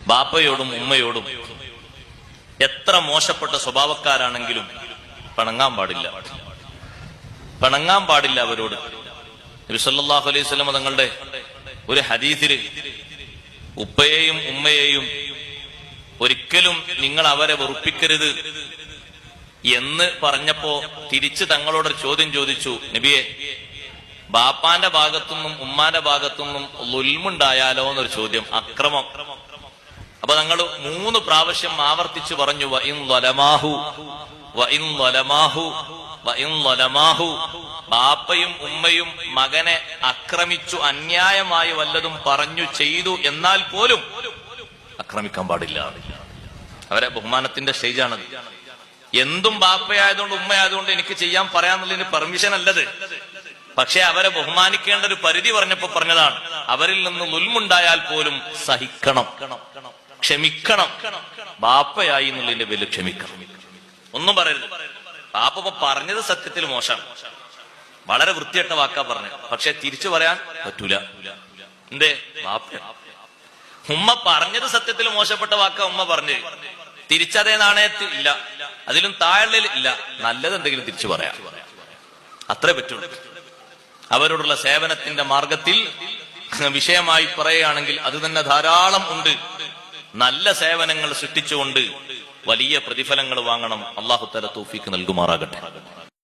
ബാപ്പയോടും ഉമ്മയോടും എത്ര മോശപ്പെട്ട സ്വഭാവക്കാരാണെങ്കിലും പിണങ്ങാൻ പാടില്ല. പിണങ്ങാൻ പാടില്ല അവരോട്. നബി സല്ലല്ലാഹു അലൈഹി വസല്ലം തങ്ങളുടെ ഒരു ഹദീസില് ഉപ്പയെയും ഉമ്മയെയും ഒരിക്കലും നിങ്ങൾ അവരെ വെറുപ്പിക്കരുത് എന്ന് പറഞ്ഞപ്പോ തിരിച്ച് തങ്ങളോട് ചോദ്യം ചോദിച്ചു, നബിയെ, ബാപ്പാന്റെ ഭാഗത്തുനിന്നും ഉമ്മാന്റെ ഭാഗത്തുനിന്നും ളുൽമുണ്ടായാലോ എന്നൊരു ചോദ്യം, അക്രമം. അപ്പൊ തങ്ങൾ 3 പ്രാവശ്യം ആവർത്തിച്ചു പറഞ്ഞു, വഇൻ ളലമാഹു വഇൻ ളലമാഹു വഇൻ ളലമാഹു. ബാപ്പയും ഉമ്മയും മകനെ ആക്രമിച്ചു, അന്യായമായി വല്ലതും പറഞ്ഞു ചെയ്തു എന്നാൽ പോലും ആക്രമിക്കാൻ പാടില്ല. അവരെ ബഹുമാനത്തിന്റെ സ്റ്റേജാണത്. എന്തും ബാപ്പയായതുകൊണ്ട് ഉമ്മയായതുകൊണ്ട് എനിക്ക് ചെയ്യാൻ പറയാന്നുള്ളതിന് പെർമിഷൻ അല്ലത്. പക്ഷെ അവരെ ബഹുമാനിക്കേണ്ട ഒരു പരിധി പറഞ്ഞപ്പോ പറഞ്ഞതാണ്, അവരിൽ നിന്ന് ളുൽമുണ്ടായാൽ പോലും സഹിക്കണം, ക്ഷമിക്കണം. ബാപ്പയായി എന്നുള്ളതിന്റെ പേരിൽ ക്ഷമിക്കണം, ഒന്നും പറയരുത്. ബാപ്പ ഇപ്പൊ പറഞ്ഞത് സത്യത്തിൽ മോശം, വളരെ വൃത്തികെട്ട വാക്കാ പറഞ്ഞത്, പക്ഷെ തിരിച്ചു പറയാൻ പറ്റൂല. എന്തേ? ബാപ്പ. ഉമ്മ പറഞ്ഞത് സത്യത്തിൽ മോശപ്പെട്ട വാക്ക ഉമ്മ പറഞ്ഞു, തിരിച്ചതേ നാണയത്തിൽ ഇല്ല, അതിലും താഴെ ഇല്ല, നല്ലത് എന്തെങ്കിലും തിരിച്ചു പറയാം, അത്രേ പറ്റുള്ളൂ. അവരോടുള്ള സേവനത്തിന്റെ മാർഗത്തിൽ വിഷയമായി പറയുകയാണെങ്കിൽ അത് തന്നെ ധാരാളം ഉണ്ട്. നല്ല സേവനങ്ങൾ സൃഷ്ടിച്ചുകൊണ്ട് വലിയ പ്രതിഫലങ്ങൾ വാങ്ങണം. അല്ലാഹു തആല തൗഫീഖ് നൽകുമാറാകട്ടെ.